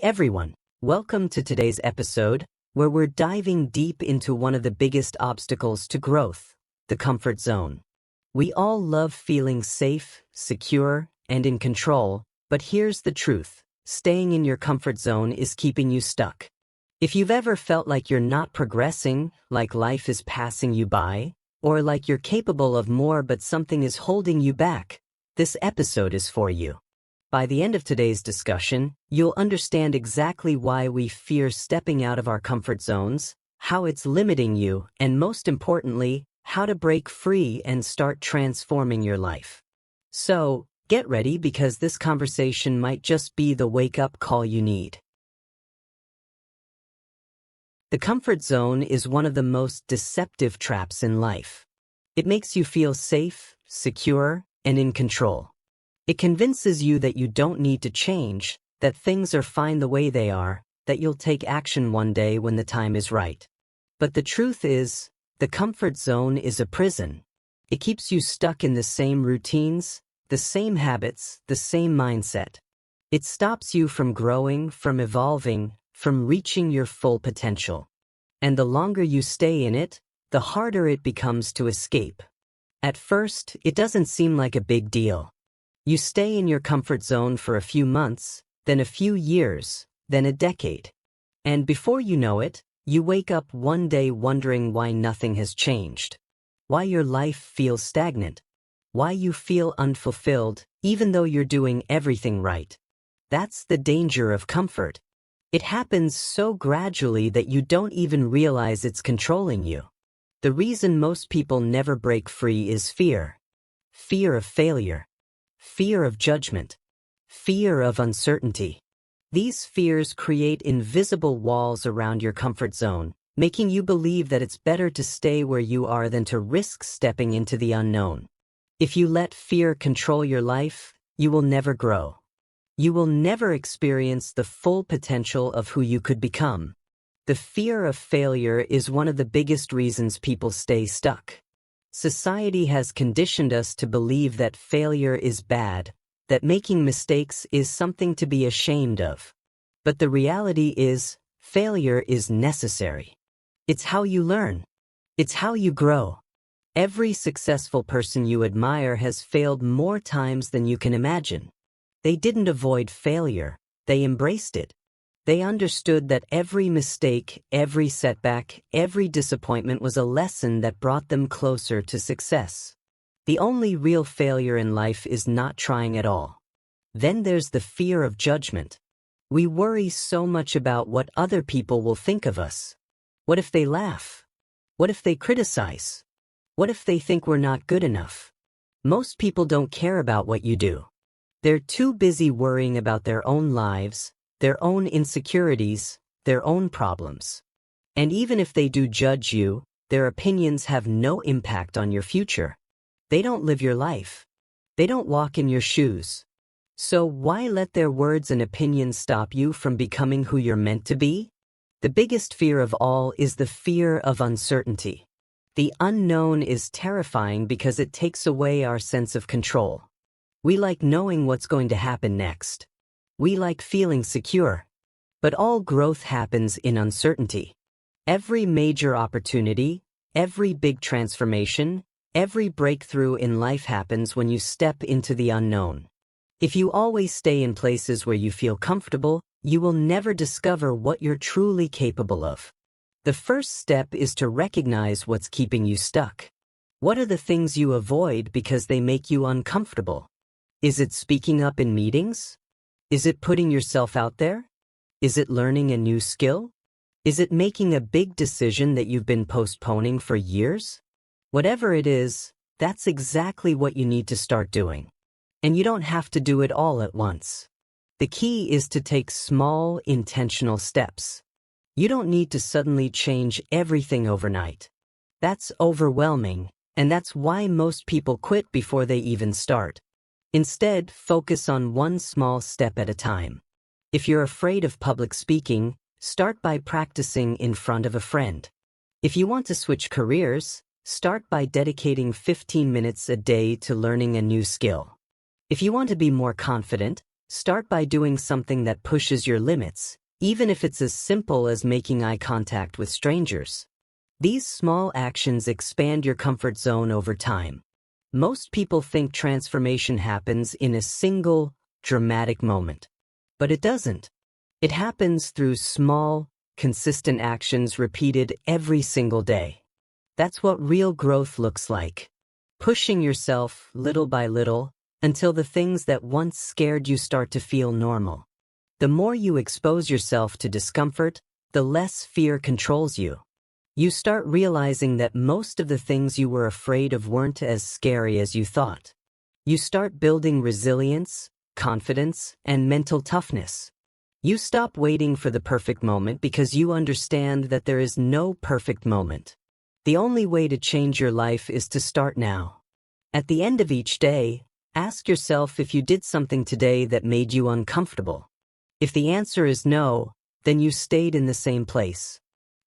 everyone, welcome to today's episode, where we're diving deep into one of the biggest obstacles to growth, the comfort zone. We all love feeling safe, secure, and in control, but here's the truth: staying in your comfort zone is keeping you stuck. If you've ever felt like you're not progressing, like life is passing you by, or like you're capable of more but something is holding you back, this episode is for you. By the end of today's discussion, you'll understand exactly why we fear stepping out of our comfort zones, how it's limiting you, and most importantly, how to break free and start transforming your life. So, get ready because this conversation might just be the wake-up call you need. The comfort zone is one of the most deceptive traps in life. It makes you feel safe, secure, and in control. It convinces you that you don't need to change, that things are fine the way they are, that you'll take action one day when the time is right. But the truth is, the comfort zone is a prison. It keeps you stuck in the same routines, the same habits, the same mindset. It stops you from growing, from evolving, from reaching your full potential. And the longer you stay in it, the harder it becomes to escape. At first, it doesn't seem like a big deal. You stay in your comfort zone for a few months, then a few years, then a decade. And before you know it, you wake up one day wondering why nothing has changed, why your life feels stagnant, why you feel unfulfilled even though you're doing everything right. That's the danger of comfort. It happens so gradually that you don't even realize it's controlling you. The reason most people never break free is fear. Fear of failure. Fear of judgment. Fear of uncertainty. These fears create invisible walls around your comfort zone, making you believe that it's better to stay where you are than to risk stepping into the unknown. If you let fear control your life, you will never grow. You will never experience the full potential of who you could become. The fear of failure is one of the biggest reasons people stay stuck. Society has conditioned us to believe that failure is bad, that making mistakes is something to be ashamed of. But the reality is, failure is necessary. It's how you learn. It's how you grow. Every successful person you admire has failed more times than you can imagine. They didn't avoid failure, they embraced it. They understood that every mistake, every setback, every disappointment was a lesson that brought them closer to success. The only real failure in life is not trying at all. Then there's the fear of judgment. We worry so much about what other people will think of us. What if they laugh? What if they criticize? What if they think we're not good enough? Most people don't care about what you do. They're too busy worrying about their own lives, their own insecurities, their own problems. And even if they do judge you, their opinions have no impact on your future. They don't live your life. They don't walk in your shoes. So why let their words and opinions stop you from becoming who you're meant to be? The biggest fear of all is the fear of uncertainty. The unknown is terrifying because it takes away our sense of control. We like knowing what's going to happen next. We like feeling secure. But all growth happens in uncertainty. Every major opportunity, every big transformation, every breakthrough in life happens when you step into the unknown. If you always stay in places where you feel comfortable, you will never discover what you're truly capable of. The first step is to recognize what's keeping you stuck. What are the things you avoid because they make you uncomfortable? Is it speaking up in meetings? Is it putting yourself out there? Is it learning a new skill? Is it making a big decision that you've been postponing for years? Whatever it is, that's exactly what you need to start doing. And you don't have to do it all at once. The key is to take small, intentional steps. You don't need to suddenly change everything overnight. That's overwhelming, and that's why most people quit before they even start. Instead, focus on one small step at a time. If you're afraid of public speaking, start by practicing in front of a friend. If you want to switch careers, start by dedicating 15 minutes a day to learning a new skill. If you want to be more confident, start by doing something that pushes your limits, even if it's as simple as making eye contact with strangers. These small actions expand your comfort zone over time. Most people think transformation happens in a single, dramatic moment. But it doesn't. It happens through small, consistent actions repeated every single day. That's what real growth looks like. Pushing yourself little by little until the things that once scared you start to feel normal. The more you expose yourself to discomfort, the less fear controls you. You start realizing that most of the things you were afraid of weren't as scary as you thought. You start building resilience, confidence, and mental toughness. You stop waiting for the perfect moment because you understand that there is no perfect moment. The only way to change your life is to start now. At the end of each day, ask yourself if you did something today that made you uncomfortable. If the answer is no, then you stayed in the same place.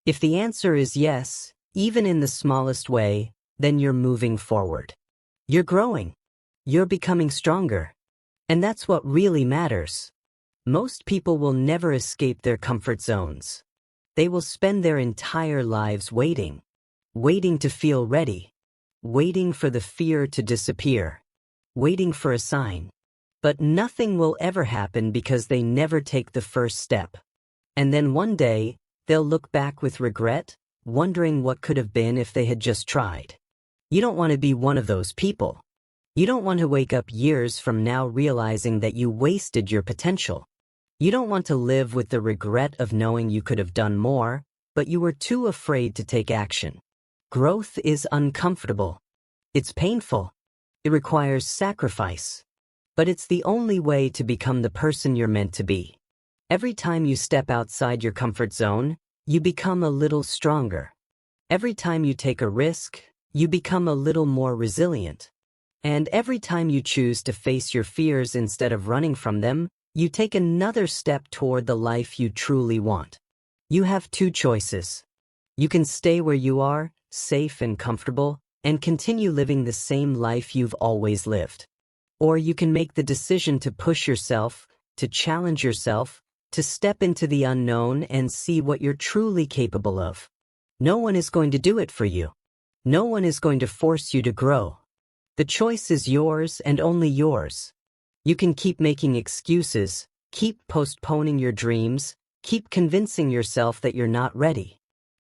If the answer is yes, even in the smallest way, then you're moving forward. You're growing. You're becoming stronger. And that's what really matters. Most people will never escape their comfort zones. They will spend their entire lives waiting to feel ready, waiting for the fear to disappear, waiting for a sign. But nothing will ever happen because they never take the first step. And then one day, they'll look back with regret, wondering what could have been if they had just tried. You don't want to be one of those people. You don't want to wake up years from now realizing that you wasted your potential. You don't want to live with the regret of knowing you could have done more, but you were too afraid to take action. Growth is uncomfortable. It's painful. It requires sacrifice. But it's the only way to become the person you're meant to be. Every time you step outside your comfort zone, you become a little stronger. Every time you take a risk, you become a little more resilient. And every time you choose to face your fears instead of running from them, you take another step toward the life you truly want. You have two choices. You can stay where you are, safe and comfortable, and continue living the same life you've always lived. Or you can make the decision to push yourself, to challenge yourself, to step into the unknown and see what you're truly capable of. No one is going to do it for you. No one is going to force you to grow. The choice is yours and only yours. You can keep making excuses, keep postponing your dreams, keep convincing yourself that you're not ready.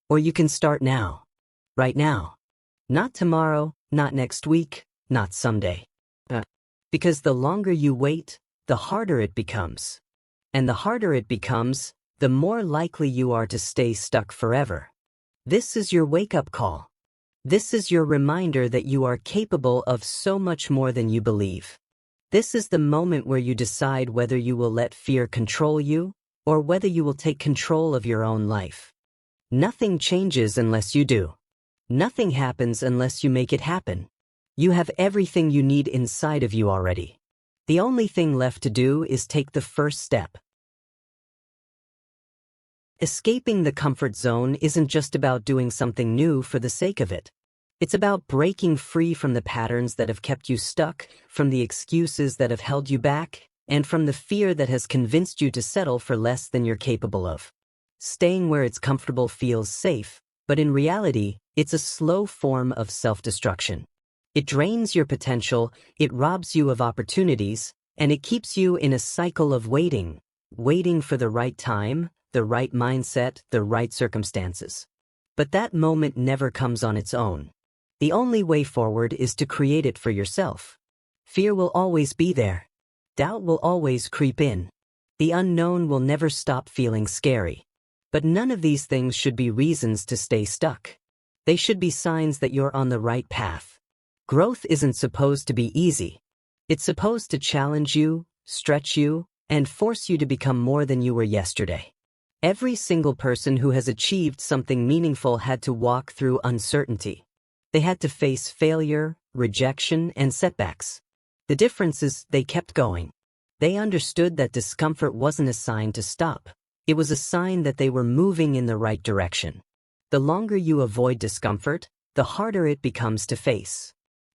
Or you can start now. Right now. Not tomorrow, not next week, not someday. Because the longer you wait, the harder it becomes. And the harder it becomes, the more likely you are to stay stuck forever. This is your wake-up call. This is your reminder that you are capable of so much more than you believe. This is the moment where you decide whether you will let fear control you or whether you will take control of your own life. Nothing changes unless you do. Nothing happens unless you make it happen. You have everything you need inside of you already. The only thing left to do is take the first step. Escaping the comfort zone isn't just about doing something new for the sake of it. It's about breaking free from the patterns that have kept you stuck, from the excuses that have held you back, and from the fear that has convinced you to settle for less than you're capable of. Staying where it's comfortable feels safe, but in reality, it's a slow form of self-destruction. It drains your potential, it robs you of opportunities, and it keeps you in a cycle of waiting for the right time, the right mindset, the right circumstances. But that moment never comes on its own. The only way forward is to create it for yourself. Fear will always be there. Doubt will always creep in. The unknown will never stop feeling scary. But none of these things should be reasons to stay stuck. They should be signs that you're on the right path. Growth isn't supposed to be easy. It's supposed to challenge you, stretch you, and force you to become more than you were yesterday. Every single person who has achieved something meaningful had to walk through uncertainty. They had to face failure, rejection, and setbacks. The difference is they kept going. They understood that discomfort wasn't a sign to stop. It was a sign that they were moving in the right direction. The longer you avoid discomfort, the harder it becomes to face.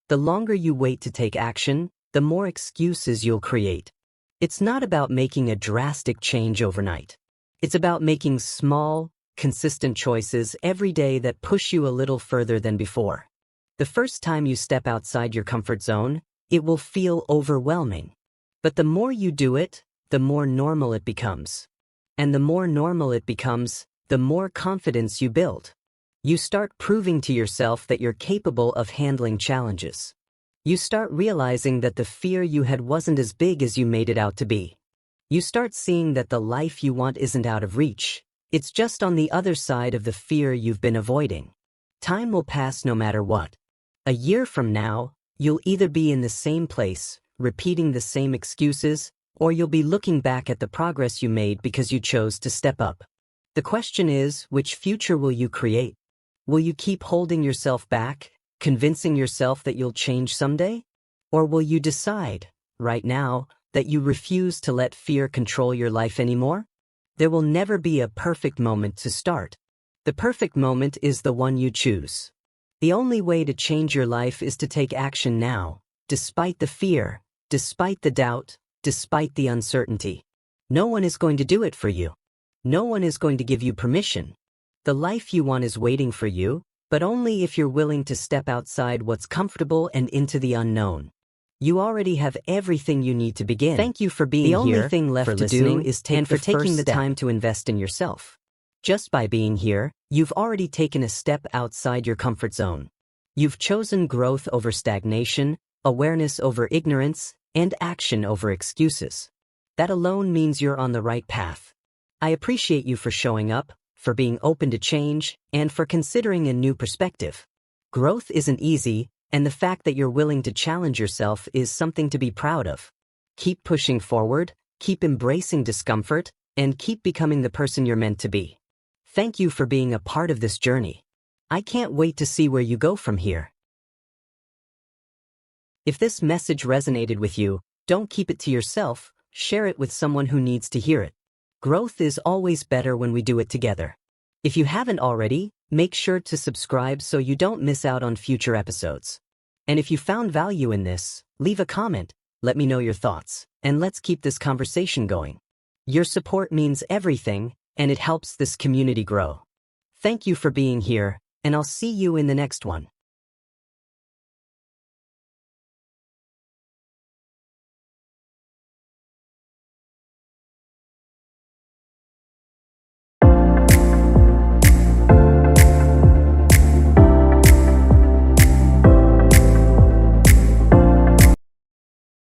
The longer you wait to take action, the more excuses you'll create. It's not about making a drastic change overnight. It's about making small, consistent choices every day that push you a little further than before. The first time you step outside your comfort zone, it will feel overwhelming. But the more you do it, the more normal it becomes. And the more normal it becomes, the more confidence you build. You start proving to yourself that you're capable of handling challenges. You start realizing that the fear you had wasn't as big as you made it out to be. You start seeing that the life you want isn't out of reach. It's just on the other side of the fear you've been avoiding. Time will pass no matter what. A year from now, you'll either be in the same place, repeating the same excuses, or you'll be looking back at the progress you made because you chose to step up. The question is, which future will you create? Will you keep holding yourself back, convincing yourself that you'll change someday? Or will you decide, right now, that you refuse to let fear control your life anymore? There will never be a perfect moment to start. The perfect moment is the one you choose. The only way to change your life is to take action now, despite the fear, despite the doubt, despite the uncertainty. No one is going to do it for you. No one is going to give you permission. The life you want is waiting for you, but only if you're willing to step outside what's comfortable and into the unknown. You already have everything you need to begin. Thank you for being here. The only thing left to do is take the taking the time to invest in yourself. Just by being here, you've already taken a step outside your comfort zone. You've chosen growth over stagnation, awareness over ignorance, and action over excuses. That alone means you're on the right path. I appreciate you for showing up, for being open to change, and for considering a new perspective. Growth isn't easy, and the fact that you're willing to challenge yourself is something to be proud of. Keep pushing forward, keep embracing discomfort, and keep becoming the person you're meant to be. Thank you for being a part of this journey. I can't wait to see where you go from here. If this message resonated with you, don't keep it to yourself, share it with someone who needs to hear it. Growth is always better when we do it together. If you haven't already, make sure to subscribe so you don't miss out on future episodes. And if you found value in this, leave a comment, let me know your thoughts, and let's keep this conversation going. Your support means everything, and it helps this community grow. Thank you for being here, and I'll see you in the next one.